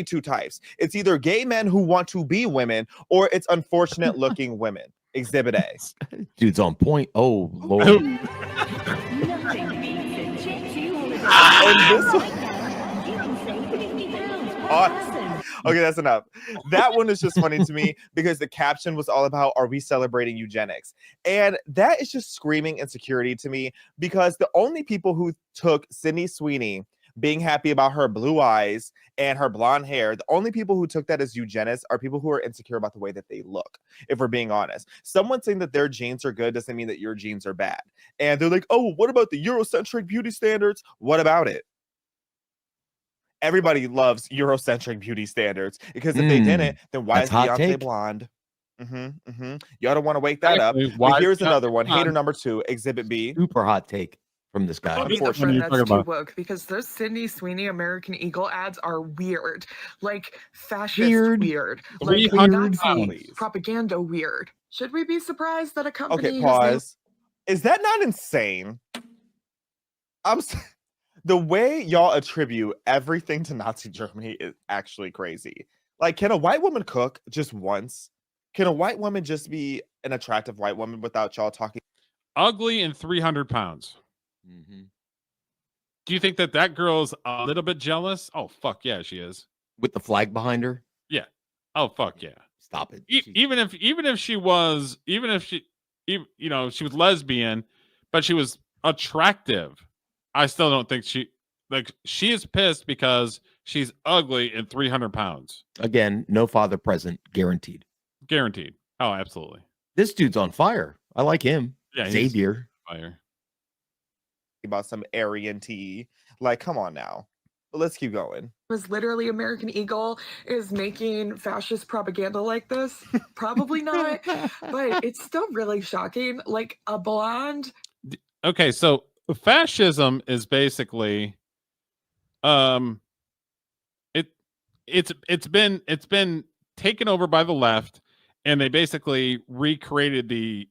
two types. It's either gay men who want to be women, or it's unfortunate looking women. Exhibit A. Dude's on point. Oh Lord. And this okay, that's enough. That one is just funny to me because the caption was all about, are we celebrating eugenics? And that is just screaming insecurity to me, because the only people who took Sydney Sweeney being happy about her blue eyes and her blonde hair, the only people who took that as eugenics are people who are insecure about the way that they look, if we're being honest. Someone saying that their genes are good doesn't mean that your genes are bad. And they're like, oh, what about the Eurocentric beauty standards? What about it? Everybody loves Eurocentric beauty standards, because if they didn't, then why is Beyonce blonde? Y'all don't want to wake that up. But here's another one. Hater number 2, Exhibit B. Super hot take from this guy. I'll be the friend that's too woke, because those Sydney Sweeney American Eagle ads are weird, like fascist weird, like Nazi propaganda weird. Should we be surprised that a company? Okay, pause. Is that not insane? The way y'all attribute everything to Nazi Germany is actually crazy. Like, can a white woman cook just once? Can a white woman just be an attractive white woman without y'all talking? Ugly and 300 pounds. Mm-hmm. Do you think that girl's a little bit jealous? Oh, fuck yeah, she is. With the flag behind her? Yeah. Oh, fuck yeah. Stop it. Even if she was lesbian, but she was attractive, I still don't think she is pissed because she's ugly and 300 pounds. Again, no father present, guaranteed. Guaranteed. Oh, absolutely. This dude's on fire. I like him. Yeah, Xaviaer. Fire. About some Aryan tea. Like, come on now. But let's keep going. Was literally American Eagle is making fascist propaganda like this? Probably not. But it's still really shocking. Like a blonde. Okay, so fascism is basically it's been taken over by the left, and they basically recreated the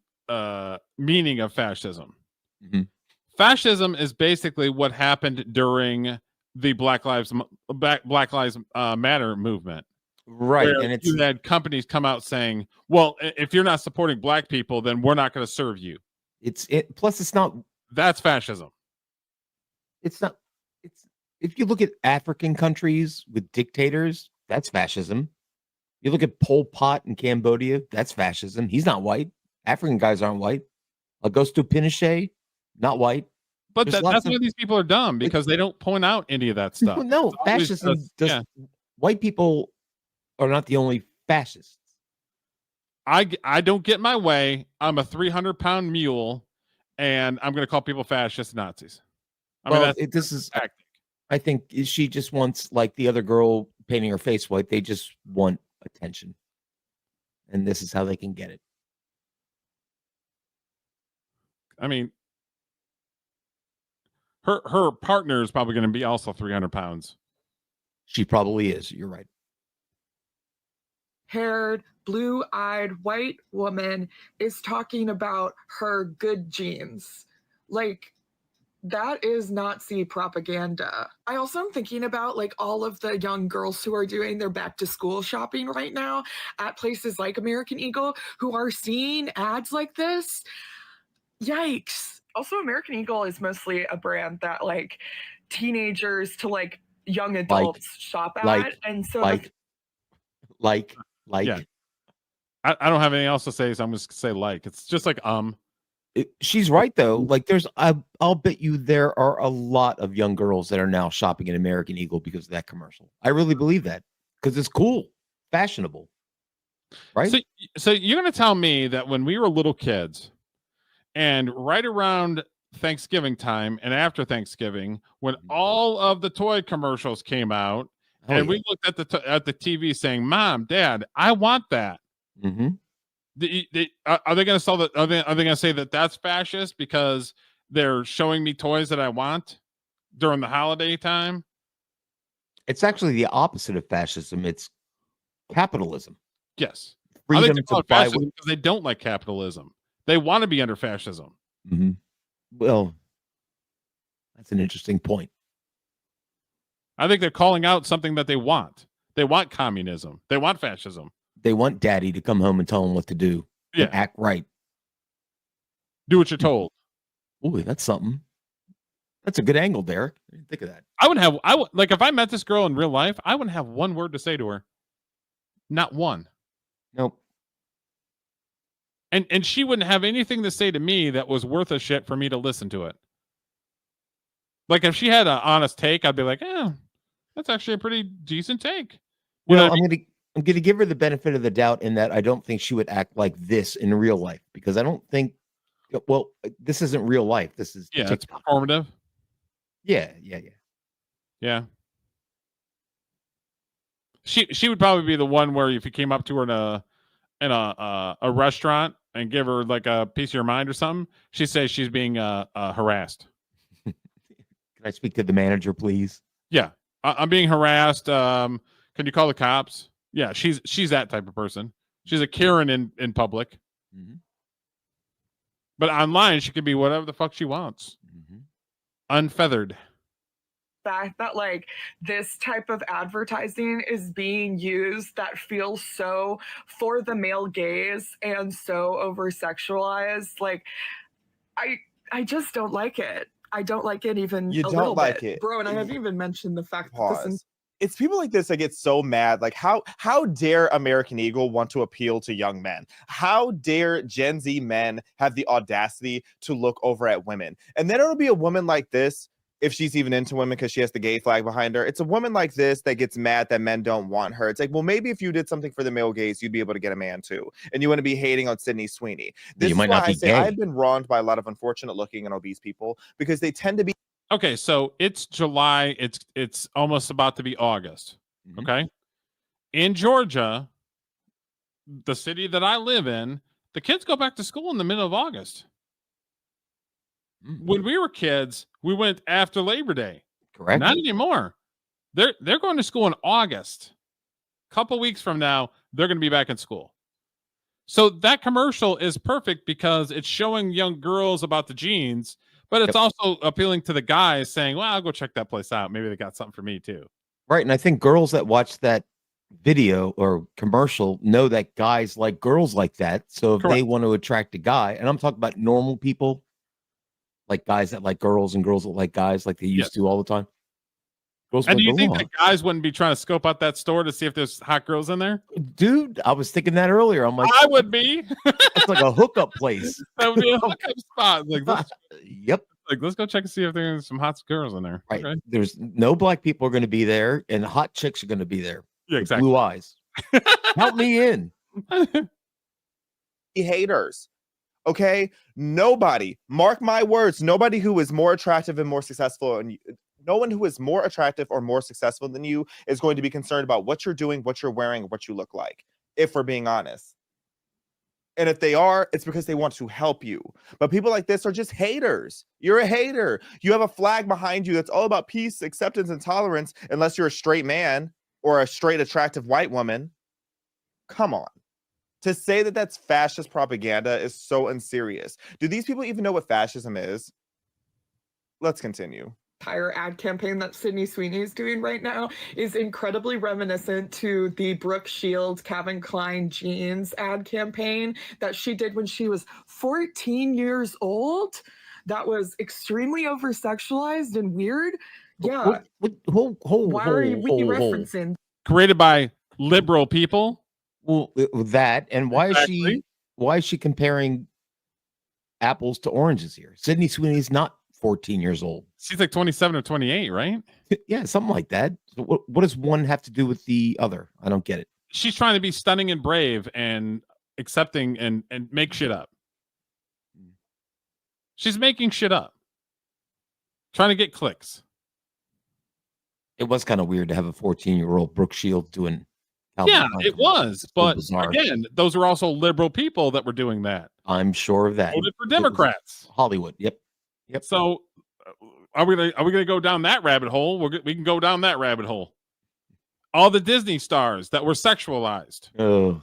meaning of fascism. Mm-hmm. Fascism is basically what happened during the Black Lives Matter movement, right? And you had companies come out saying, well, if you're not supporting black people, then we're not going to serve you. Plus it's not. That's fascism. It's not. It's if you look at African countries with dictators, that's fascism. You look at Pol Pot in Cambodia, that's fascism. He's not white. African guys aren't white. Augusto Pinochet, not white. But that's why these people are dumb, because they don't point out any of that stuff. No, fascism. White people are not the only fascists. I don't get my way. I'm a 300-pound mule, and I'm going to call people fascist Nazis. I think she just wants, like the other girl painting her face white, they just want attention. And this is how they can get it. I mean, her partner is probably going to be also 300 pounds. She probably is. You're right. Haired, blue-eyed white woman is talking about her good genes. Like, that is Nazi propaganda. I also am thinking about like all of the young girls who are doing their back to school shopping right now at places like American Eagle, who are seeing ads like this. Yikes. Also, American Eagle is mostly a brand that like teenagers to like young adults shop at. And so yeah. I don't have anything else to say, so I'm just gonna say like. It's just like she's right though. Like I'll bet you there are a lot of young girls that are now shopping at American Eagle because of that commercial. I really believe that, because it's cool, fashionable, right? So you're gonna tell me that when we were little kids, and right around Thanksgiving time and after Thanksgiving, when all of the toy commercials came out, and we looked at the TV saying, "Mom, Dad, I want that." Mm-hmm. Are they going to sell that? Are they going to say that that's fascist because they're showing me toys that I want during the holiday time? It's actually the opposite of fascism. It's capitalism. Yes, freedom to buy because they don't like capitalism. They want to be under fascism. Mm-hmm. Well, that's an interesting point. I think they're calling out something that they want. They want communism. They want fascism. They want daddy to come home and tell them what to do and Yeah. act right. Do what you're told. Ooh, that's something. That's a good angle, Derek. I didn't think of that. I would like if I met this girl in real life, I wouldn't have one word to say to her. Not one. Nope. And she wouldn't have anything to say to me that was worth a shit for me to listen to it. Like if she had an honest take, I'd be like, that's actually a pretty decent take. Well, I'm gonna give her the benefit of the doubt in that I don't think she would act like this in real life, because I don't think, well, this isn't real life. This is it's TikTok. performative. Yeah. Yeah. She would probably be the one where if you came up to her in a restaurant and give her like a piece of your mind or something, she says she's being harassed. Can I speak to the manager, please? Yeah, I'm being harassed. Can you call the cops? Yeah, she's that type of person. She's a Karen in public, but online she can be whatever the fuck she wants, unfeathered. Fact that like this type of advertising is being used that feels so for the male gaze and so over sexualized, like I just don't like it. I don't like it even You a don't little like bit. it. Bro, and I haven't even mentioned the fact that Pause. It's people like this that get so mad. Like, how dare American Eagle want to appeal to young men? How dare Gen Z men have the audacity to look over at women? And then it'll be a woman like this, if she's even into women because she has the gay flag behind her. It's a woman like this that gets mad that men don't want her. It's like, well, maybe if you did something for the male gaze, you'd be able to get a man too. And you want to be hating on Sydney Sweeney. This is why I say I've been wronged by a lot of unfortunate looking and obese people because they tend to be. Okay, so it's July. It's almost about to be August. Okay, in Georgia, the city that I live in, the kids go back to school in the middle of August. When we were kids, we went after Labor Day. Correct. Not anymore. They're going to school in August. A couple weeks from now, they're going to be back in school. So that commercial is perfect because it's showing young girls about the jeans, but it's also appealing to the guys saying, well, I'll go check that place out. Maybe they got something for me too. Right. And I think girls that watch that video or commercial know that guys like girls like that. So if they want to attract a guy, and I'm talking about normal people, like guys that like girls and girls that like guys like they used to all the time. Girls and do you think that guys wouldn't be trying to scope out that store to see if there's hot girls in there? Dude, I was thinking that earlier. I'm like, I would be. It's like a hookup place. That would be a hookup spot. Like, yep. Like, let's go check and see if there's some hot girls in there. Right. Okay. There's no black people are going to be there, and hot chicks are going to be there. Yeah, exactly. Blue eyes. Help me in. Haters. Okay, nobody, mark my words, nobody who is more attractive and more successful, and no one who is more attractive or more successful than you is going to be concerned about what you're doing, what you're wearing, what you look like, if we're being honest. And if they are, it's because they want to help you. But people like this are just haters. You're a hater. You have a flag behind you that's all about peace, acceptance, and tolerance, unless you're a straight man or a straight, attractive white woman. Come on. To say that that's fascist propaganda is so unserious. Do these people even know what fascism is? Let's continue. Entire ad campaign that Sydney Sweeney is doing right now is incredibly reminiscent to the Brooke Shields Calvin Klein jeans ad campaign that she did when she was 14 years old. That was extremely over-sexualized and weird. Yeah. Why are you referencing? Created by liberal people. Well, that and why is she comparing apples to oranges here? Sydney Sweeney's not 14 years old. She's like 27 or 28, right? Yeah, something like that. So what does one have to do with the other? I don't get it. She's trying to be stunning and brave and accepting and make shit up. She's making shit up. Trying to get clicks. It was kind of weird to have a 14-year-old Brooke Shields doing. Yeah, it was. But again, those were also liberal people that were doing that. I'm sure of that. Voted for Democrats. Hollywood. Yep. So are we gonna go down that rabbit hole? We can go down that rabbit hole. All the Disney stars that were sexualized. Oh,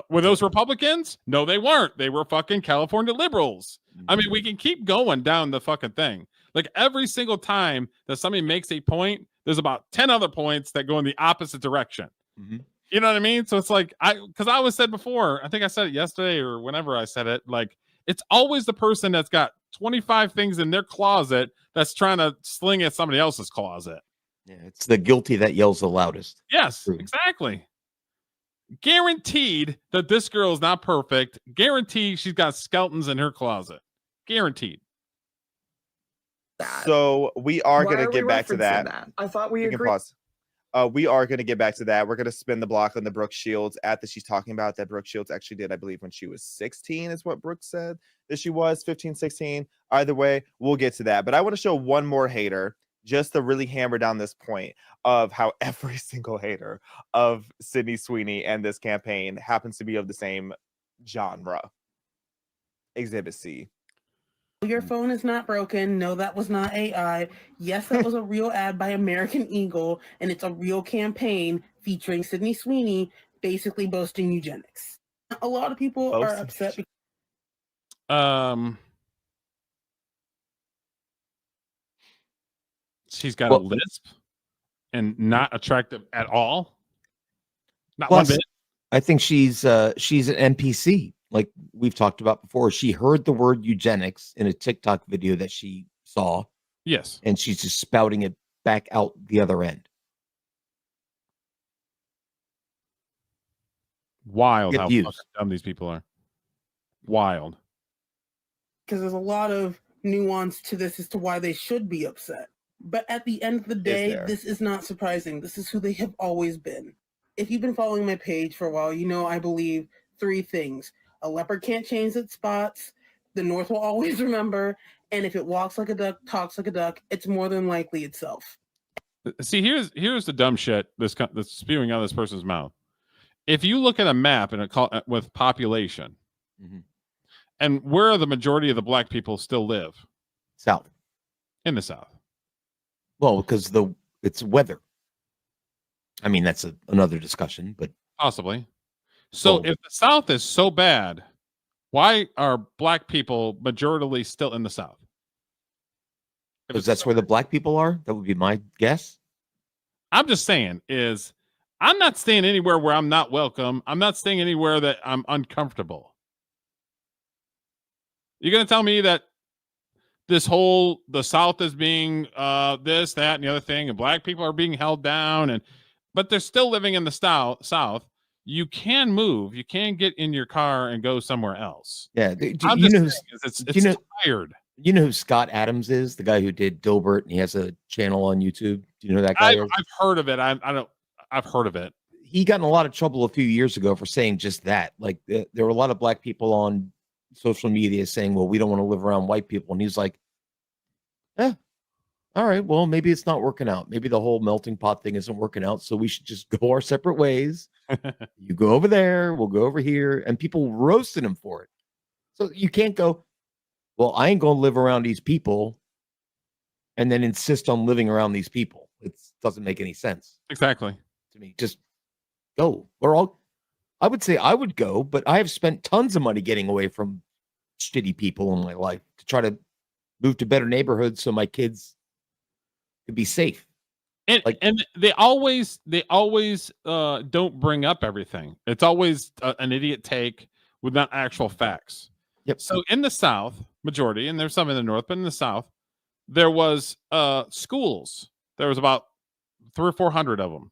were those Republicans? No, they weren't. They were fucking California liberals. I mean, we can keep going down the fucking thing. Like every single time that somebody makes a point there's about 10 other points that go in the opposite direction. Mm-hmm. You know what I mean? So it's like, because I always said before, I think I said it yesterday or whenever I said it, like, it's always the person that's got 25 things in their closet that's trying to sling at somebody else's closet. Yeah, it's the guilty that yells the loudest. Yes, True. exactly. Guaranteed that this girl is not perfect. Guaranteed she's got skeletons in her closet. Guaranteed. So we are going to get back to referencing that. I thought we You can agreed. pause. We are going to get back to that. We're going to spin the block on the Brooke Shields ad that she's talking about, that Brooke Shields actually did, I believe, when she was 16 is what Brooke said that she was, 15, 16. Either way, we'll get to that. But I want to show one more hater just to really hammer down this point of how every single hater of Sydney Sweeney and this campaign happens to be of the same genre. Exhibit C. Your phone is not broken. No, that was not AI. Yes, that was a real ad by American Eagle, and it's a real campaign featuring Sydney Sweeney basically boasting eugenics. A lot of people are upset. She's got a lisp and not attractive at all. Not Plus, one bit. I think she's an NPC. Like we've talked about before, she heard the word eugenics in a TikTok video that she saw. Yes. And she's just spouting it back out the other end. Wild how fucking dumb these people are. Wild. Because there's a lot of nuance to this as to why they should be upset. But at the end of the day, this is not surprising. This is who they have always been. If you've been following my page for a while, you know I believe 3 things. A leopard can't change its spots. The North will always remember. And if it walks like a duck, talks like a duck, it's more than likely itself. See, here's the dumb shit that's spewing out of this person's mouth. If you look at a map and with population, and where the majority of the black people still live, South. In the South. Well, because it's weather. I mean, that's another discussion, but possibly. So if the South is so bad, why are black people majoritarily still in the South? Because that's where the black people are. That would be my guess. I'm just saying I'm not staying anywhere where I'm not welcome. I'm not staying anywhere that I'm uncomfortable. You're going to tell me that the South is being this, that, and the other thing, and black people are being held down, but they're still living in the South. You can move. You can get in your car and go somewhere else. Yeah. It's tired. You know who Scott Adams is? The guy who did Dilbert, and he has a channel on YouTube. Do you know who that guy is? I've heard of it. I've heard of it. He got in a lot of trouble a few years ago for saying just that. Like there were a lot of black people on social media saying, well, we don't want to live around white people. And he's like, all right, well, maybe it's not working out. Maybe the whole melting pot thing isn't working out. So we should just go our separate ways. You go over there, we'll go over here. And people roasted him for it. So you can't go, well, I ain't going to live around these people and then insist on living around these people. It doesn't make any sense. Exactly. To me, just go. I would say I would go, but I have spent tons of money getting away from shitty people in my life to try to move to better neighborhoods so my kids could be safe. And they always don't bring up everything. It's always an idiot take with not actual facts. Yep. So in the South, majority, and there's some in the North, but in the South, there was schools. There was about 300 or 400 of them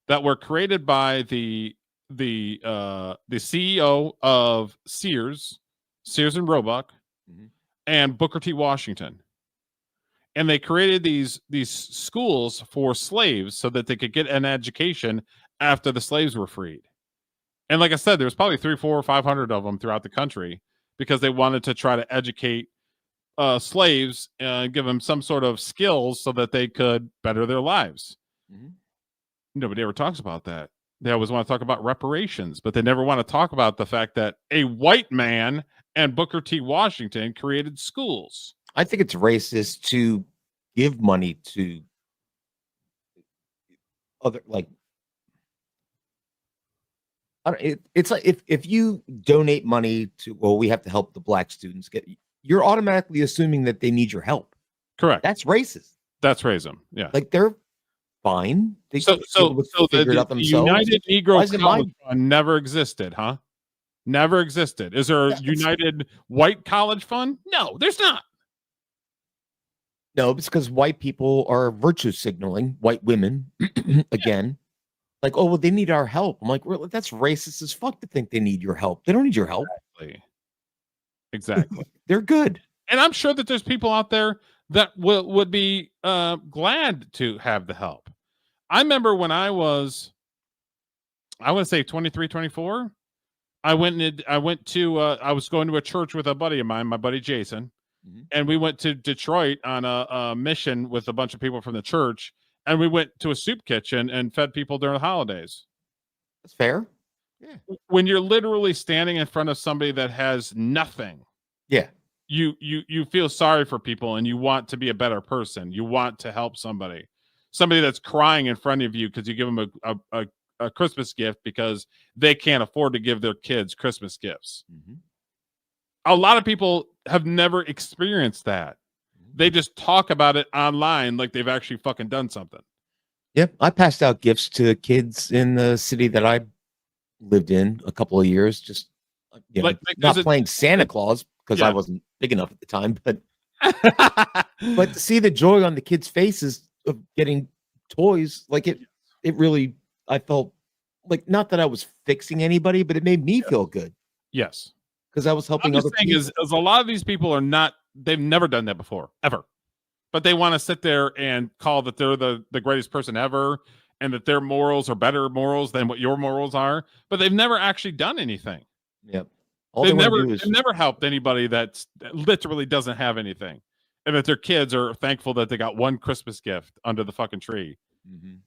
that were created by the CEO of Sears and Roebuck, and Booker T. Washington. And they created these schools for slaves so that they could get an education after the slaves were freed. And like I said, there's probably 300, 400, or 500 of them throughout the country because they wanted to try to educate slaves and give them some sort of skills so that they could better their lives. Nobody ever talks about that. They always want to talk about reparations, but they never want to talk about the fact that a white man and Booker T. Washington created schools. I think it's racist to give money to other, like, it's like if you donate money to, well, we have to help the black students you're automatically assuming that they need your help. Correct. That's racist. That's racism. Yeah. Like they're fine. They So figure it out the themselves. United Why Negro is it College Fund never existed, huh? Never existed. Is there a United White College Fund? No, there's not. No, it's because white people are virtue signaling white women again. Like, oh, well, they need our help. I'm like, well, that's racist as fuck to think they need your help. They don't need your help. Exactly. They're good. And I'm sure that there's people out there that would be glad to have the help. I remember when I was, I want to say 23, 24. I was going to a church with a buddy of mine, my buddy Jason, and we went to Detroit on a mission with a bunch of people from the church, and we went to a soup kitchen and fed people during the holidays. That's fair. Yeah. When you're literally standing in front of somebody that has nothing, yeah, you feel sorry for people and you want to be a better person. You want to help somebody that's crying in front of you because you give them a Christmas gift because they can't afford to give their kids Christmas gifts. A lot of people have never experienced that. They just talk about it online like they've actually fucking done something. Yep. I passed out gifts to kids in the city that I lived in a couple of years, just not playing Santa Claus because I wasn't big enough at the time, but but to see the joy on the kids' faces of getting toys, like it really, I felt like, not that I was fixing anybody, but it made me feel good. Yes. Because I was helping other people. Is a lot of these people they've never done that before, ever. But they want to sit there and call that they're the greatest person ever and that their morals are better morals than what your morals are. But they've never actually done anything. Yep. They've never helped anybody that literally doesn't have anything. And that their kids are thankful that they got one Christmas gift under the fucking tree. Yep.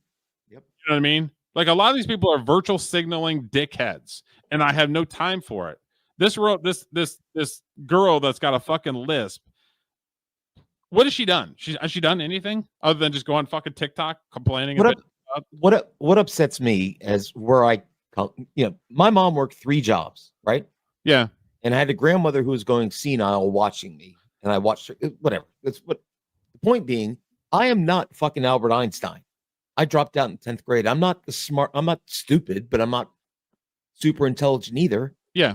You know what I mean? Like, a lot of these people are virtual signaling dickheads, and I have no time for it. This girl that's got a fucking lisp. What has she done? Has she done anything other than just go on fucking TikTok complaining? What upsets me is my mom worked 3 jobs, right? Yeah. And I had a grandmother who was going senile watching me, and I watched her. Whatever. That's what the point being. I am not fucking Albert Einstein. I dropped out in 10th grade. I'm not stupid, but I'm not super intelligent either. Yeah.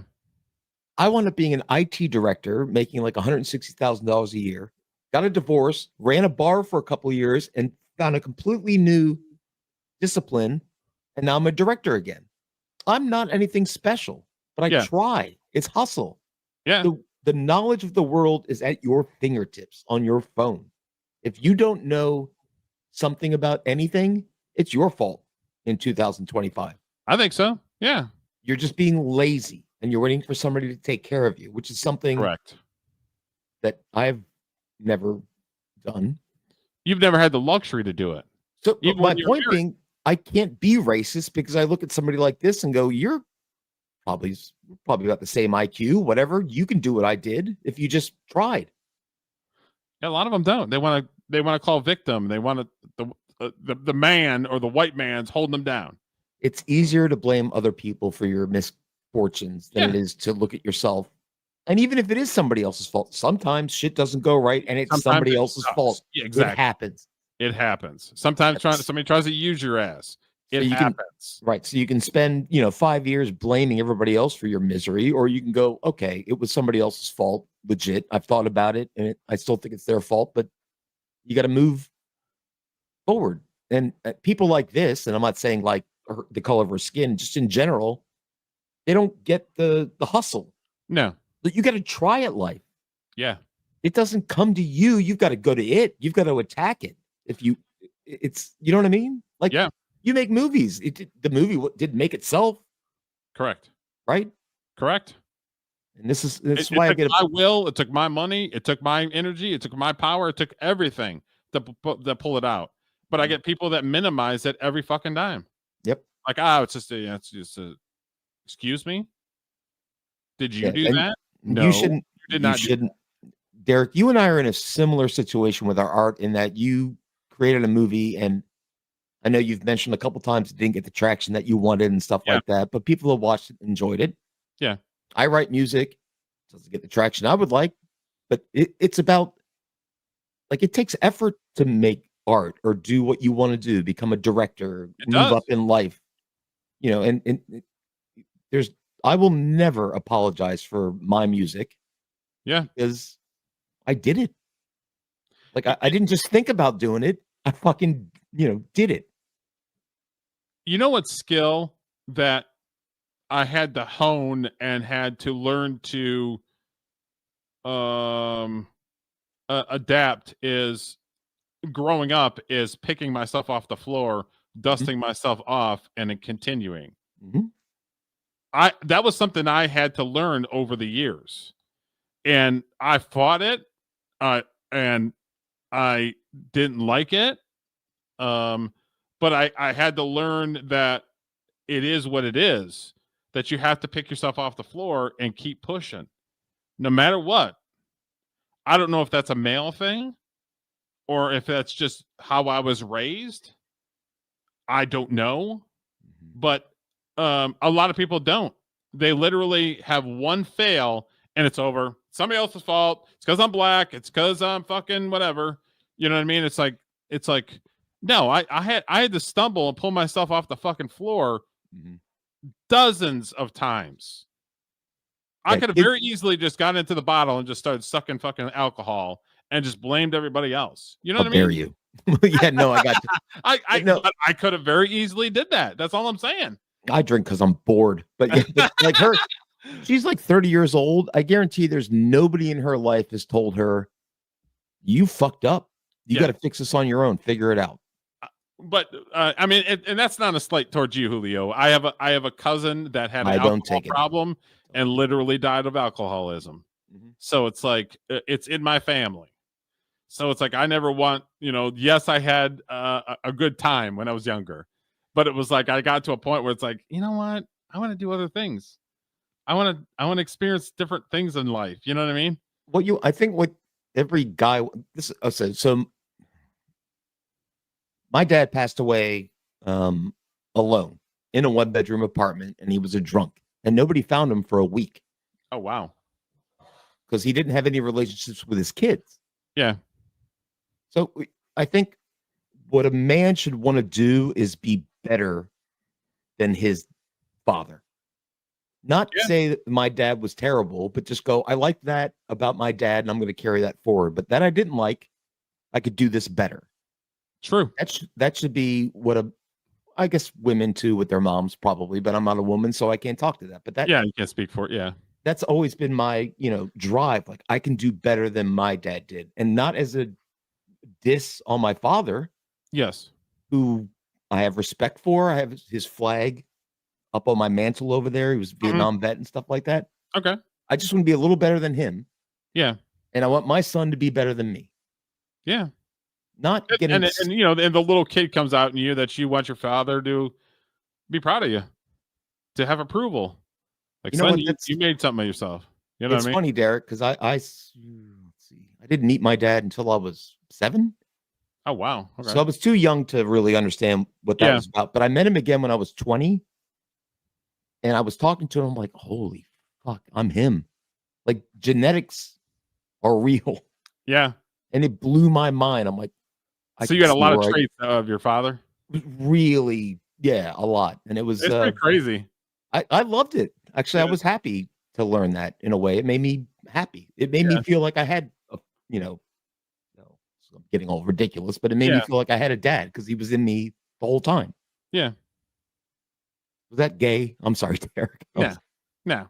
I wound up being an IT director, making like $160,000 a year. Got a divorce, ran a bar for a couple of years, and found a completely new discipline. And now I'm a director again. I'm not anything special, but I try. It's hustle. Yeah. The knowledge of the world is at your fingertips on your phone. If you don't know something about anything, it's your fault in 2025. I think so. Yeah. You're just being lazy and you're waiting for somebody to take care of you, which is something correct that I've never done. You've never had the luxury to do it. So my point being, I can't be racist because I look at somebody like this and go, you're probably got the same IQ, whatever. You can do what I did if you just tried. Yeah, a lot of them don't. They want to call victim. They want the man or the white man's holding them down. It's easier to blame other people for your misfortunes than it is to look at yourself. And even if it is somebody else's fault, sometimes shit doesn't go right and it's somebody else's fault. Yeah, exactly. It happens. Sometimes somebody tries to use your ass. It happens. Right. So you can spend, 5 years blaming everybody else for your misery, or you can go, okay, it was somebody else's fault. Legit. I've thought about it and I still think it's their fault, but you got to move forward. And people like this, and I'm not saying like the color of her skin, just in general, they don't get the hustle. No. You got to try at life. Yeah. It doesn't come to you. You've got to go to it. You've got to attack it. You know what I mean? Like, yeah. You make movies. The movie didn't make itself. Correct. Right? Correct. And this is why I get my will. It took my money. It took my energy. It took my power. It took everything to pull it out. But I get people that minimize it every fucking time. Yep. Like, it's just a excuse me. Did you do that? No, you shouldn't. You did not. You shouldn't. Derek, you and I are in a similar situation with our art in that you created a movie, and I know you've mentioned a couple times it didn't get the traction that you wanted and stuff like that, but people have watched it and enjoyed it. Yeah. I write music, doesn't get the traction I would like, but it's about, like, it takes effort to make art or do what you want to do, become a director, It move does. up in life, you know, and there's, I will never apologize for my music. Yeah. Because I did it. Like I didn't just think about doing it. I fucking, did it. You know what skill that I had to hone and had to learn to adapt is growing up is picking myself off the floor, dusting myself off, and then continuing. Mhm. That was something I had to learn over the years, and I fought it, and I didn't like it, but I had to learn that it is what it is. That you have to pick yourself off the floor and keep pushing, no matter what. I don't know if that's a male thing or if that's just how I was raised. I don't know, but a lot of people don't. They literally have one fail and it's over. Somebody else's fault. It's because I'm black. It's because I'm fucking whatever. You know what I mean? It's like no. I had to stumble and pull myself off the fucking floor dozens of times. I could have very easily just gotten into the bottle and just started sucking fucking alcohol and just blamed everybody else. You know what I mean? How dare you? Yeah, no, I got you. But I could have very easily did that. That's all I'm saying. I drink because I'm bored. But, yeah, but like her, she's like 30 years old. I guarantee there's nobody in her life has told her, you fucked up. You got to fix this on your own. Figure it out. But I mean, and that's not a slight towards you, Julio. I have a cousin that had an alcohol problem and literally died of alcoholism. So it's like it's in my family. So it's like I never want, yes, I had a good time when I was younger, but it was like I got to a point where it's like, you know what? I want to do other things. I want to experience different things in life. You know what I mean? I think what every guy so my dad passed away alone in a 1-bedroom apartment, and he was a drunk, and nobody found him for a week. Oh, wow. Because he didn't have any relationships with his kids. Yeah. So I think what a man should want to do is be better than his father. Not say that my dad was terrible, but just go, I like that about my dad, and I'm going to carry that forward. But that I didn't like, I could do this better. True. That should be what I guess women too with their moms probably, but I'm not a woman, so I can't talk to that. But you can't speak for it. Yeah. That's always been my, drive. Like I can do better than my dad did, and not as a diss on my father. Yes. Who I have respect for. I have his flag up on my mantle over there. He was a Vietnam vet and stuff like that. Okay. I just want to be a little better than him. Yeah. And I want my son to be better than me. Yeah. Not getting and the little kid comes out in you that you want your father to be proud of you, to have approval. Like, son, you made something of yourself. You know what I mean? It's funny, Derek, because I didn't meet my dad until I was 7. Oh, wow. Okay. So I was too young to really understand what that was about. But I met him again when I was 20. And I was talking to him. I'm like, holy fuck, I'm him. Like, genetics are real. Yeah. And it blew my mind. I'm like, so you got a lot of traits of your father? Really, a lot. And it's pretty crazy. I loved it. Actually, I was happy to learn that in a way. It made me happy. It made me feel like I had, I'm getting all ridiculous, but it made me feel like I had a dad because he was in me the whole time. Yeah. Was that gay? I'm sorry, Derek. No.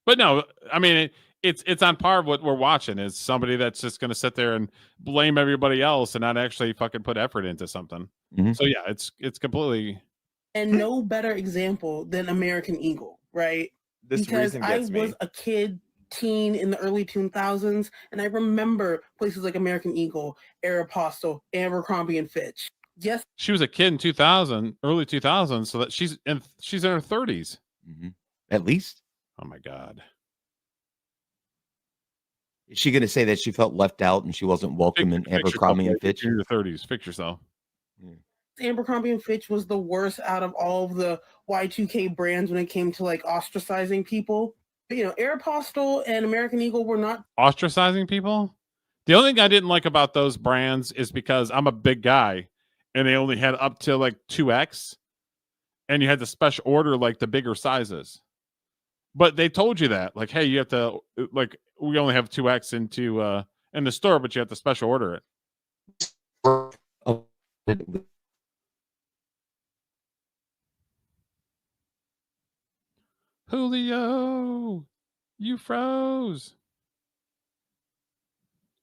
But no, I mean, it's on par with what we're watching is somebody that's just going to sit there and blame everybody else and not actually fucking put effort into something. So yeah, it's completely. And no better example than American Eagle, right? Because I was a teen in the early 2000s, and I remember places like American Eagle, Aeropostale, Abercrombie and Fitch. Yes, she was a kid in 2000, early 2000s, so that she's in her 30s, at least. Oh my god. Is she going to say that she felt left out and she wasn't welcome in Abercrombie and Fitch? In your 30s, fix yourself. Abercrombie and Fitch was the worst out of all of the Y2K brands when it came to like ostracizing people. But, Aeropostale and American Eagle were not ostracizing people. The only thing I didn't like about those brands is because I'm a big guy and they only had up to like 2X and you had to special order like the bigger sizes. But they told you that, like, hey, you have to, like, we only have 2X in the store, but you have to special order it. Julio, you froze.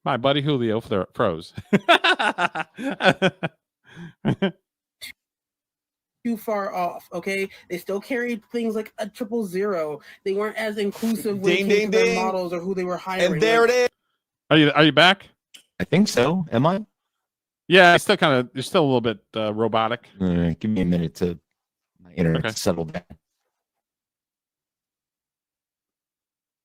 My buddy Julio froze. Too far off. Okay, they still carried things like a 000. They weren't as inclusive when it came to their models or who they were hiring. And there it is. Are you back? I think so. Am I? Yeah, it's still kind of. You're still a little bit robotic. Give me a minute to my internet to settle down.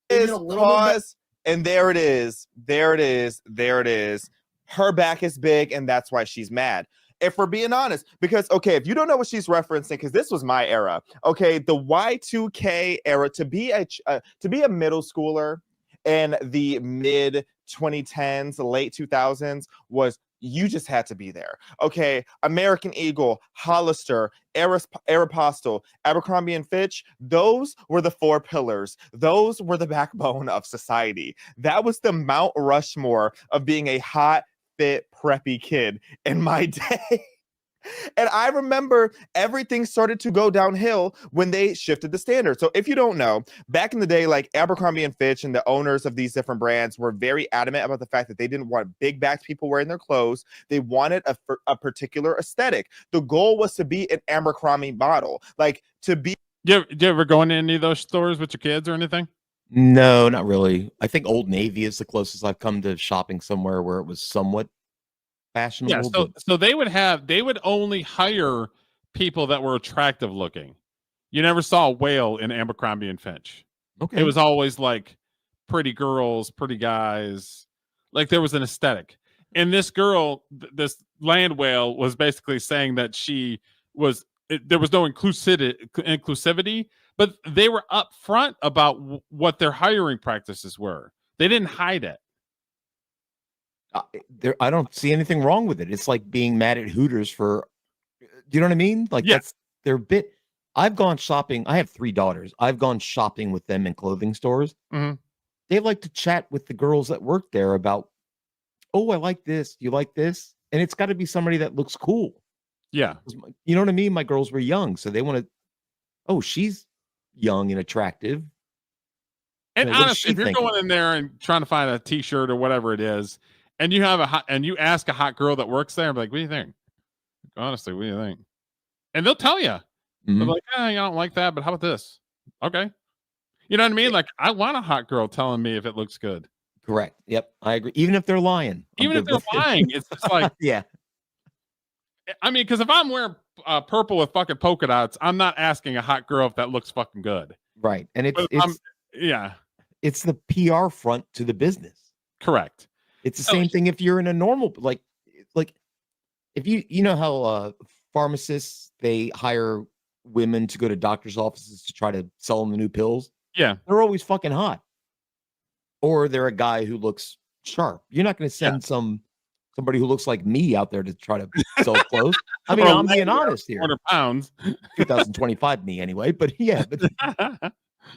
Pause. And there it is. There it is. There it is. Her back is big, and that's why she's mad. If we're being honest, because, okay, if you don't know what she's referencing, because this was my era, okay, the Y2K era, to be a middle schooler in the mid 2010s, late 2000s was, you just had to be there. Okay, American Eagle, Hollister, Aeropostale, Abercrombie and Fitch, those were the 4 pillars. Those were the backbone of society. That was the Mount Rushmore of being a hot, fit, preppy kid in my day. And I remember everything started to go downhill when they shifted the standard. So if you don't know, back in the day, like Abercrombie and Fitch and the owners of these different brands were very adamant about the fact that they didn't want big backed people wearing their clothes. They wanted a particular aesthetic. The goal was to be an Abercrombie model, like to be. Do you ever go into any of those stores with your kids or anything? No, not really. I think Old Navy is the closest I've come to shopping somewhere where it was somewhat fashionable. Yeah, so they would only hire people that were attractive looking. You never saw a whale in Abercrombie and Fitch. Okay. It was always like pretty girls, pretty guys. Like there was an aesthetic. And this girl, this land whale, was basically saying that there was no inclusivity, but they were upfront about what their hiring practices were. They didn't hide it. I don't see anything wrong with it. It's like being mad at Hooters for, do you know what I mean? Like that's their bit. I've gone shopping. I have 3 daughters. I've gone shopping with them in clothing stores. Mm-hmm. They like to chat with the girls that work there about, oh, I like this. You like this? And it's got to be somebody that looks cool. Yeah. You know what I mean? My girls were young, so they want to, oh, she's young and attractive. And honestly, if you're going in there and trying to find a t-shirt or whatever it is, and you have you ask a hot girl that works there, I'm like, what do you think? Honestly, what do you think? And they'll tell you. Mm-hmm. They're like, I don't like that, but how about this? Okay. You know what I mean? Like, I want a hot girl telling me if it looks good. Correct. Yep. I agree. Even if they're lying. Even if they're lying, it's just like, yeah. I mean, because if I'm wearing purple with fucking polka dots, I'm not asking a hot girl if that looks fucking good. Right. And it's it's the PR front to the business. Correct. It's the same thing if you're in a normal, like if you know how pharmacists, they hire women to go to doctor's offices to try to sell them the new pills. Yeah. They're always fucking hot. Or they're a guy who looks sharp. You're not going to send somebody who looks like me out there to try to sell clothes. I mean, I'm being honest here. 400 pounds. 2025 me anyway, but yeah,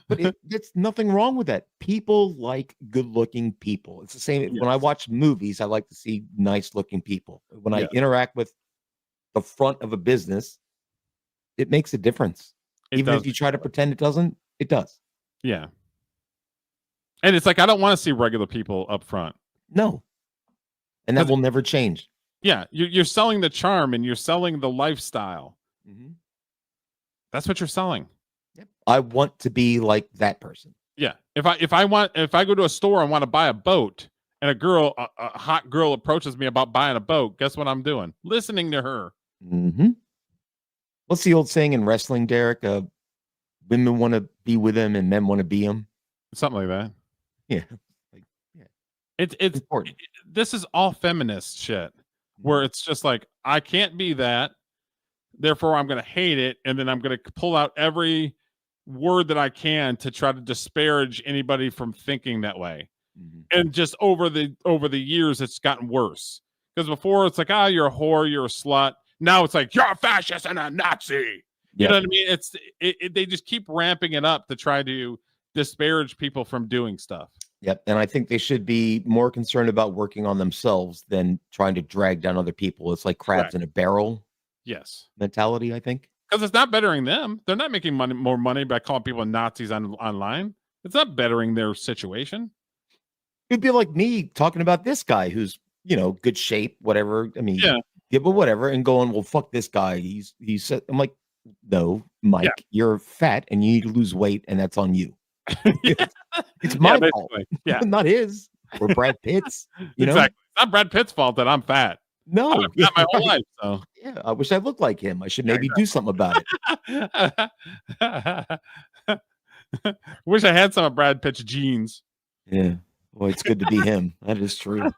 but it's nothing wrong with that. People like good-looking people. It's the same. Yes. When I watch movies, I like to see nice-looking people. When I interact with the front of a business, it makes a difference. Even if you try to pretend it doesn't, it does. Yeah. And it's like, I don't want to see regular people up front. No. And that will never change. Yeah. You're selling the charm and you're selling the lifestyle. Mm-hmm. That's what you're selling. Yep. I want to be like that person. Yeah. If I go to a store and want to buy a boat and a hot girl approaches me about buying a boat, guess what I'm doing? Listening to her. Mm-hmm. What's the old saying in wrestling, Derek? Women want to be with him and men want to be him. Something like that. Yeah. It's important. This is all feminist shit where it's just like, I can't be that. Therefore, I'm going to hate it. And then I'm going to pull out every word that I can to try to disparage anybody from thinking that way. And just over the years, it's gotten worse. Because before it's like, you're a whore, you're a slut. Now it's like, you're a fascist and a Nazi. You know what I mean? They just keep ramping it up to try to disparage people from doing stuff. Yep. And I think they should be more concerned about working on themselves than trying to drag down other people. It's like crabs in a barrel. Yes. Mentality, I think. Because it's not bettering them. They're not making more money by calling people Nazis online. It's not bettering their situation. It'd be like me talking about this guy who's, good shape, whatever. I mean, yeah, but whatever. And going, well, fuck this guy. He's said, I'm like, no, Mike, you're fat and you need to lose weight. And that's on you. It's my fault. Yeah. Not his or Brad Pitt's, Exactly. It's not Brad Pitt's fault that I'm fat. No, I've got my whole life. So yeah, I wish I looked like him. I should maybe do something about it. Wish I had some of Brad Pitt's genes. Yeah. Well, it's good to be him. That is true.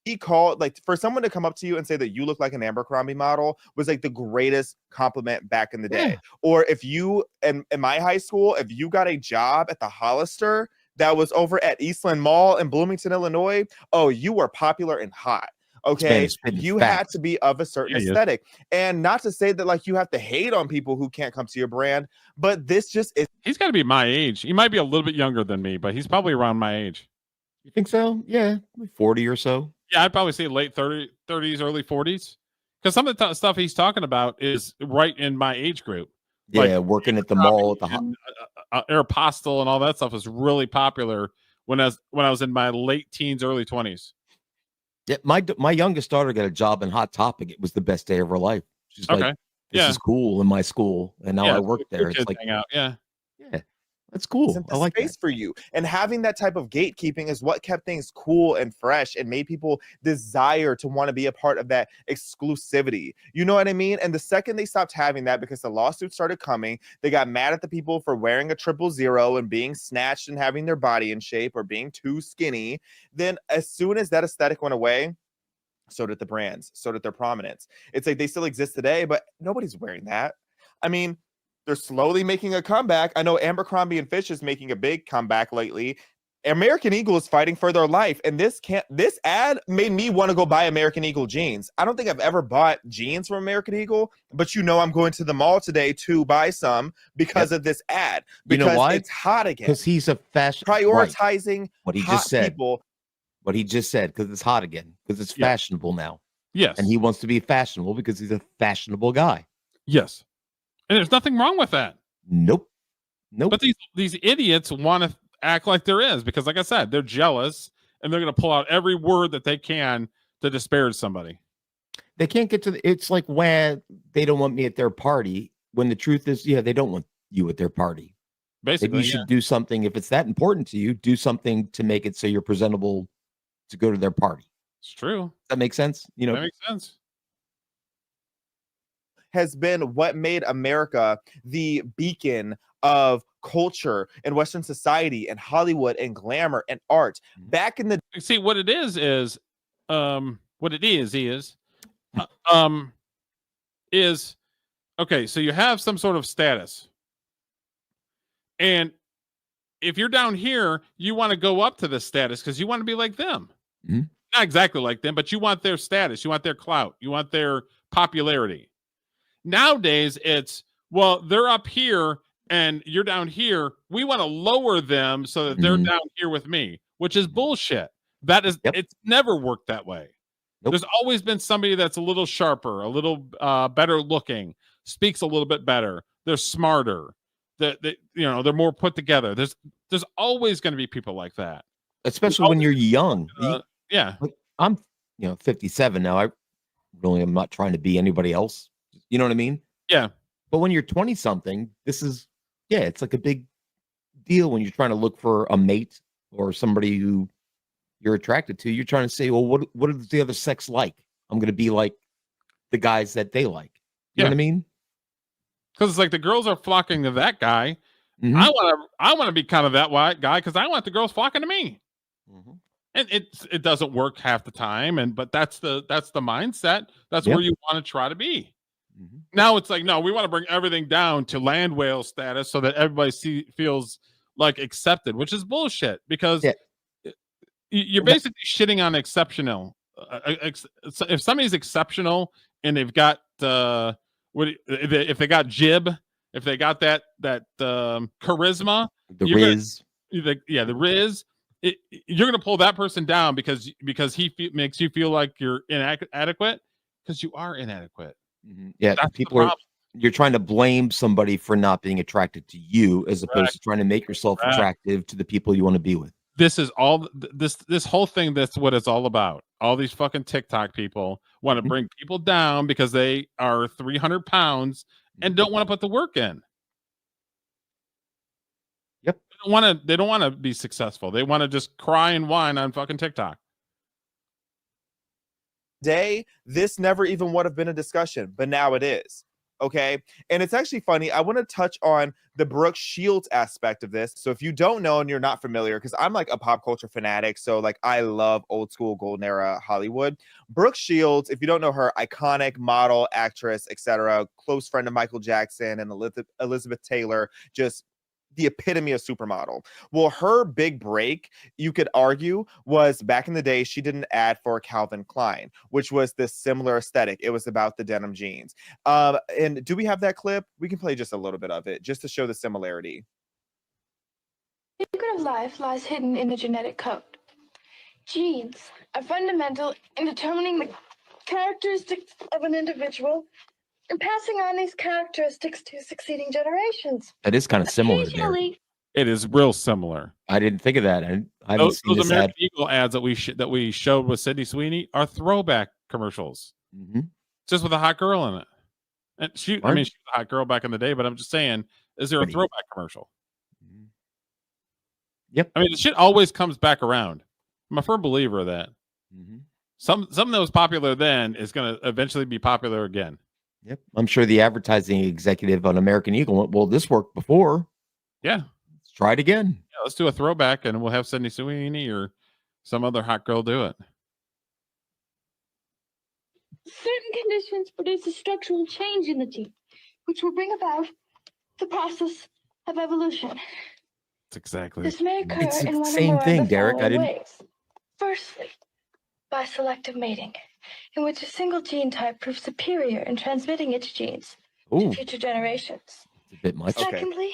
He called, like, for someone to come up to you and say that you look like an Abercrombie model was like the greatest compliment back in the day. Or if you, in my high school, if you got a job at the Hollister that was over at Eastland Mall in Bloomington, Illinois, you were popular and hot. Okay, you had to be of a certain aesthetic. And not to say that like you have to hate on people who can't come to your brand, but this just is. He's got to be my age. He might be a little bit younger than me, but he's probably around my age. You think so? Yeah, 40 or so. Yeah, I'd probably say late 30s, early 40s. Because some of the stuff he's talking about is right in my age group. Yeah, like, working at the mall at the Aeropostale and all that stuff was really popular when I was in my late teens, early 20s. Yeah, my youngest daughter got a job in Hot Topic. It was the best day of her life. She's like, this is cool in my school, and now I work there. It's like, yeah, that's cool. I like space for you. And having that type of gatekeeping is what kept things cool and fresh and made people desire to want to be a part of that exclusivity. You know what I mean? And the second they stopped having that because the lawsuits started coming, they got mad at the people for wearing a 000 and being snatched and having their body in shape or being too skinny. Then as soon as that aesthetic went away, so did the brands, so did their prominence. It's like they still exist today, but nobody's wearing that. I mean, they're slowly making a comeback. I know Abercrombie & Fitch is making a big comeback lately. American Eagle is fighting for their life. And this ad made me want to go buy American Eagle jeans. I don't think I've ever bought jeans from American Eagle, but I'm going to the mall today to buy some because of this ad. Because you know why? It's hot again. Because he's a fashion prioritizing what he just said. People. What he just said, because it's hot again, because it's fashionable now. Yes. And he wants to be fashionable because he's a fashionable guy. Yes. And there's nothing wrong with that. Nope. But these idiots want to act like there is because, like I said, they're jealous and they're going to pull out every word that they can to disparage somebody. They can't get to it's like when they don't want me at their party when the truth is, they don't want you at their party. Basically, maybe you should do something. If it's that important to you, do something to make it so you're presentable to go to their party. It's true. Does that make sense? That makes sense. Has been what made America the beacon of culture and Western society and Hollywood and glamour and art. Back in the what it is okay, so you have some sort of status. And if you're down here, you want to go up to this status because you want to be like them. Mm-hmm. Not exactly like them, but you want their status, you want their clout, you want their popularity. Nowadays, it's, well, they're up here and you're down here. We want to lower them so that they're down here with me, which is bullshit. That is, it's never worked that way. Nope. There's always been somebody that's a little sharper, a little better looking, speaks a little bit better. They're smarter. They're more put together. There's always going to be people like that, especially when you're young. I'm 57 now. I'm not trying to be anybody else. You know what I mean? Yeah. But when you're 20 something, this is, it's like a big deal when you're trying to look for a mate or somebody who you're attracted to. You're trying to say, well, what is the other sex like? I'm going to be like the guys that they like. You know what I mean? Because it's like the girls are flocking to that guy. Mm-hmm. I want to be kind of that white guy because I want the girls flocking to me. Mm-hmm. And it doesn't work half the time, but that's the mindset. That's where you want to try to be. Mm-hmm. Now it's like, no, we want to bring everything down to land whale status so that everybody feels like accepted, which is bullshit because you're basically shitting on exceptional. If somebody's exceptional and they've got if they got jib, if they got that charisma, The Riz. the Riz, you're gonna pull that person down because he makes you feel like you're inadequate, because you are inadequate. Yeah, That's people are. You're trying to blame somebody for not being attracted to you, as opposed to trying to make yourself attractive to the people you want to be with. This is all this whole thing. That's what it's all about. All these fucking TikTok people want to bring people down because they are 300 pounds and don't want to put the work in. Yep. They don't want to be successful. They want to just cry and whine on fucking TikTok. This never even would have been a discussion, but now it is. Okay. And it's actually funny. I want to touch on the Brooke Shields aspect of this. So if you don't know and you're not familiar, because I'm like a pop culture fanatic, so like I love old school golden era Hollywood. Brooke Shields, if you don't know her, iconic model, actress, etc., close friend of Michael Jackson and Elizabeth Taylor, just the epitome of supermodel. Well, her big break, you could argue, was back in the day. She did an ad for Calvin Klein, which was this similar aesthetic. It was about the denim jeans. And do we have that clip? We can play just a little bit of it, just to show the similarity. The secret of life lies hidden in the genetic code. Genes are fundamental in determining the characteristics of an individual and passing on these characteristics to succeeding generations. That is kind of similar there. It is real similar. I didn't think of that. I haven't seen those this American ad. Eagle ads that we showed with Sydney Sweeney are throwback commercials, just with a hot girl in it. And she was a hot girl back in the day, but I'm just saying, is there a throwback commercial? Yep. I mean, the shit always comes back around. I'm a firm believer of that. Something that was popular then is going to eventually be popular again. Yep. I'm sure the advertising executive on American Eagle went, well, this worked before. Yeah. Let's try it again. Yeah, let's do a throwback and we'll have Sydney Sweeney or some other hot girl do it. Certain conditions produce a structural change in the gene, which will bring about the process of evolution. That's exactly. This may occur It's the in one same or more thing, of the Derek. following ways. Firstly, by selective mating, in which a single gene type proves superior in transmitting its genes to future generations. It's a bit much. Secondly,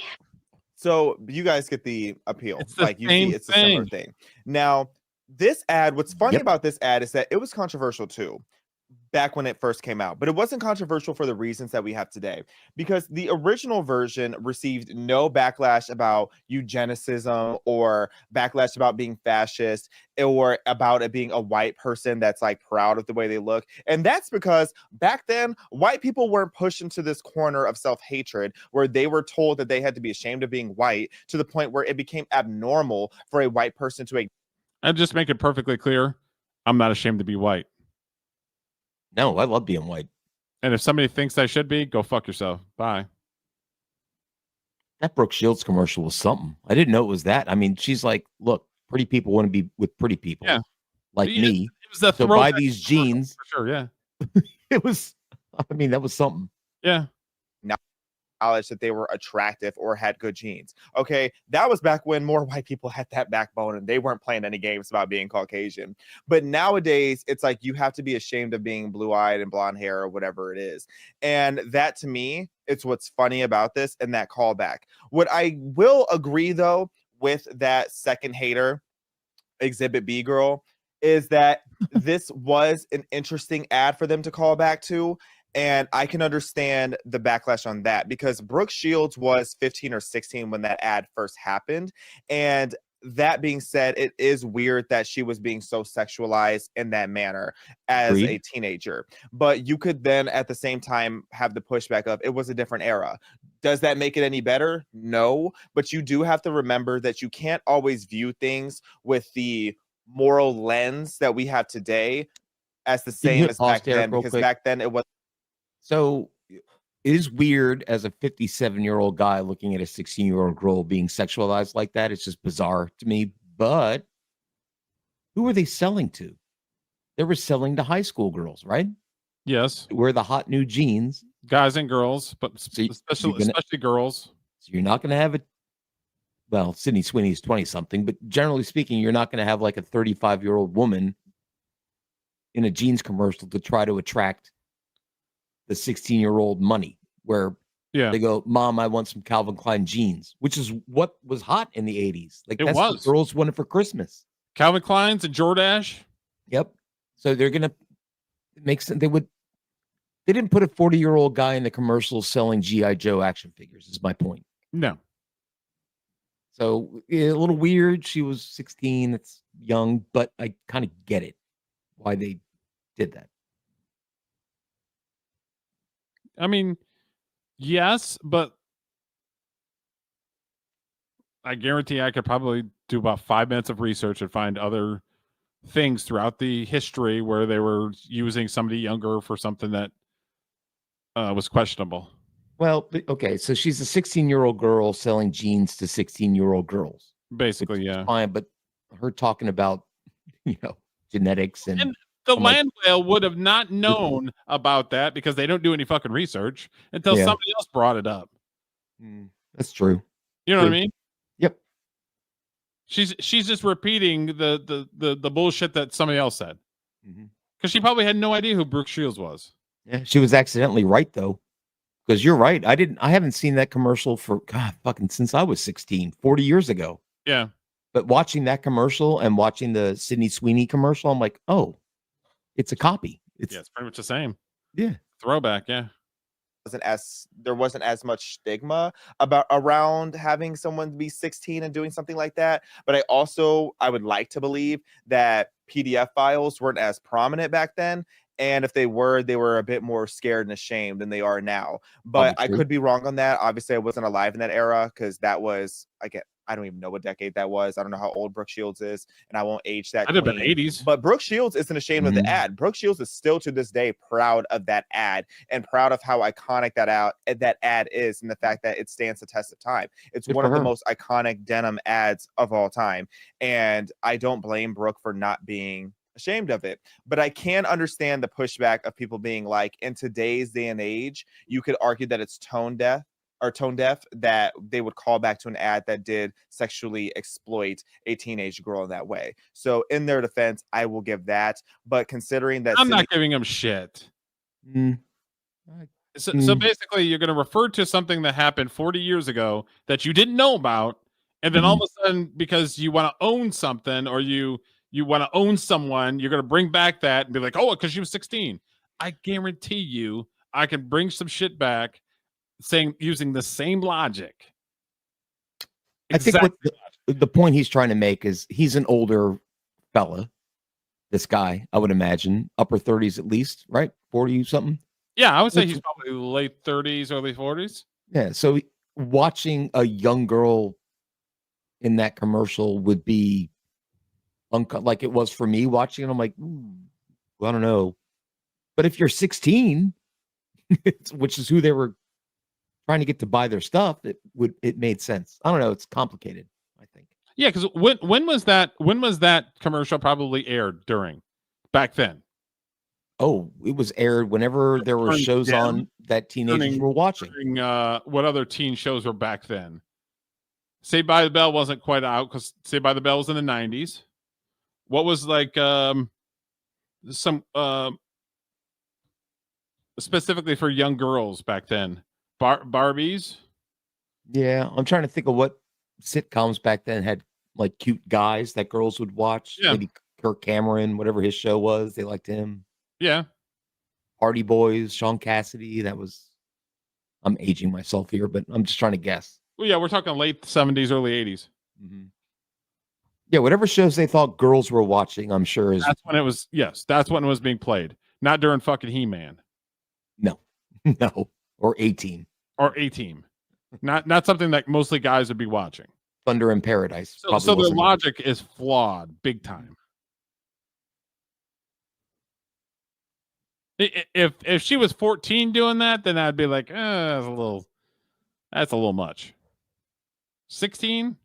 so you guys get the appeal. It's the like you see, it's a similar thing. Now, this ad, what's funny about this ad is that it was controversial too, back when it first came out, but it wasn't controversial for the reasons that we have today, because the original version received no backlash about eugenicism or backlash about being fascist or about it being a white person that's like proud of the way they look. And that's because back then white people weren't pushed into this corner of self-hatred where they were told that they had to be ashamed of being white, to the point where it became abnormal for a white person to I'd just make it perfectly clear, I'm not ashamed to be white. No, I love being white. And if somebody thinks I should be, go fuck yourself. Bye. That Brooke Shields commercial was something. I didn't know it was that. I mean, she's like, look, pretty people want to be with pretty people. Yeah. Like me. It was so buy these jeans. For sure, yeah. It was, I mean, that was something. Yeah. Knowledge that they were attractive or had good genes. Okay, that was back when more white people had that backbone and they weren't playing any games about being Caucasian. But nowadays, it's like you have to be ashamed of being blue-eyed and blonde hair or whatever it is. And that, to me, it's what's funny about this and that callback. What I will agree, though, with that second hater, Exhibit B girl, is that this was an interesting ad for them to call back to. And I can understand the backlash on that, because Brooke Shields was 15 or 16 when that ad first happened. And that being said, it is weird that she was being so sexualized in that manner as a teenager. But you could then at the same time have the pushback of it was a different era. Does that make it any better? No. But you do have to remember that you can't always view things with the moral lens that we have today as the same as back then, because back then it was. So it is weird as a 57-year-old guy looking at a 16-year-old girl being sexualized like that. It's just bizarre to me. But who are they selling to? They were selling to high school girls, right? Yes. Wear the hot new jeans. Guys and girls, but especially girls. So you're not going to have well, Sydney Sweeney is 20 something, but generally speaking, you're not going to have like a 35-year-old woman in a jeans commercial to try to attract the 16-year-old money, where Yeah, they go, Mom, I want some Calvin Klein jeans, which is what was hot in the 80s. Like, It that's what was. girls wanted for Christmas. Calvin Klein's and Jordache. Yep. So they're going to make some, they didn't put a 40-year-old guy in the commercial selling G.I. Joe action figures, is my point. No. So a little weird. She was 16. It's young, but I kind of get it why they did that. I mean, yes, but I guarantee I could probably do about 5 minutes of research and find other things throughout the history where they were using somebody younger for something that was questionable. Well, okay, so she's a 16-year-old girl selling jeans to 16-year-old girls. Basically, yeah. Fine, but her talking about, genetics and the I'm like, land whale would have not known about that because they don't do any fucking research until Yeah. somebody else brought it up. That's true. You know what I True. mean? Yep. She's just repeating the bullshit that somebody else said. Because she probably had no idea who Brooke Shields was. Yeah, she was accidentally right though. Because you're right. I haven't seen that commercial for fucking since I was 16, 40 years ago. Yeah. But watching that commercial and watching the Sydney Sweeney commercial, I'm like, oh, it's a copy. It's pretty much the same. Yeah. Throwback, yeah. There wasn't as much stigma around having someone be 16 and doing something like that. But I would like to believe that PDF files weren't as prominent back then. And if they were a bit more scared and ashamed than they are now. But I could be wrong on that. Obviously, I wasn't alive in that era because that was, I don't even know what decade that was. I don't know how old Brooke Shields is, and I won't age that. I'd have been 80s. But Brooke Shields isn't ashamed of the ad. Brooke Shields is still to this day proud of that ad and proud of how iconic that ad is, and the fact that it stands the test of time. It's one of the most iconic denim ads of all time, and I don't blame Brooke for not being ashamed of it. But I can understand the pushback of people being like, in today's day and age, you could argue that it's tone deaf that they would call back to an ad that did sexually exploit a teenage girl in that way. So in their defense, I will give that. But considering that I'm not giving them shit. So basically, you're going to refer to something that happened 40 years ago that you didn't know about, and then all of a sudden, because you want to own something or you want to own someone, you're going to bring back that and be like, oh, because she was 16. I guarantee you, I can bring some shit back using the same logic. I think what the point he's trying to make is he's an older fella. This guy, I would imagine, upper 30s at least, right? 40 something. Yeah, I would say he's probably late 30s, early 40s. Yeah, so watching a young girl in that commercial would be like it was for me watching it. I'm like, I don't know. But if you're 16, which is who they were trying to get to buy their stuff, it made sense. I don't know. It's complicated, I think. Yeah, because when was that commercial probably aired during back then? Oh, it was aired whenever there were shows on that teenagers were watching. What other teen shows were back then? Saved by the Bell wasn't quite out because Saved by the Bell was in the 90s. What was like some specifically for young girls back then? Barbies? Yeah, I'm trying to think of what sitcoms back then had like cute guys that girls would watch. Yeah. Maybe Kirk Cameron, whatever his show was, they liked him. Yeah. Hardy Boys, Sean Cassidy. I'm aging myself here, but I'm just trying to guess. Well, yeah, we're talking late 70s, early 80s. Yeah, whatever shows they thought girls were watching, I'm sure is. That's when it was. Yes, that's when it was being played. Not during fucking He-Man. No, or A-Team. Or A-Team. Not something that mostly guys would be watching. Thunder in Paradise. So the logic is flawed, big time. If she was 14 doing that, then I'd be like, that's a little much. 16?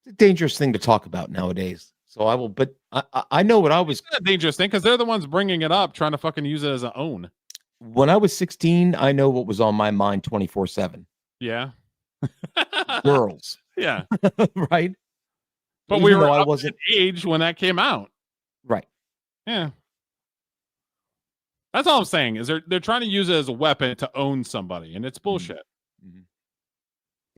It's a dangerous thing to talk about nowadays. So I will, but I know what I was. It's a dangerous thing because they're the ones bringing it up, trying to fucking use it as a own. when I was 16, I know what was on my mind 24/7. Yeah. Girls. Yeah. Right? But Even we were though I up wasn't at age when that came out. right. Yeah. That's all I'm saying is they're trying to use it as a weapon to own somebody, and it's bullshit. Mhm.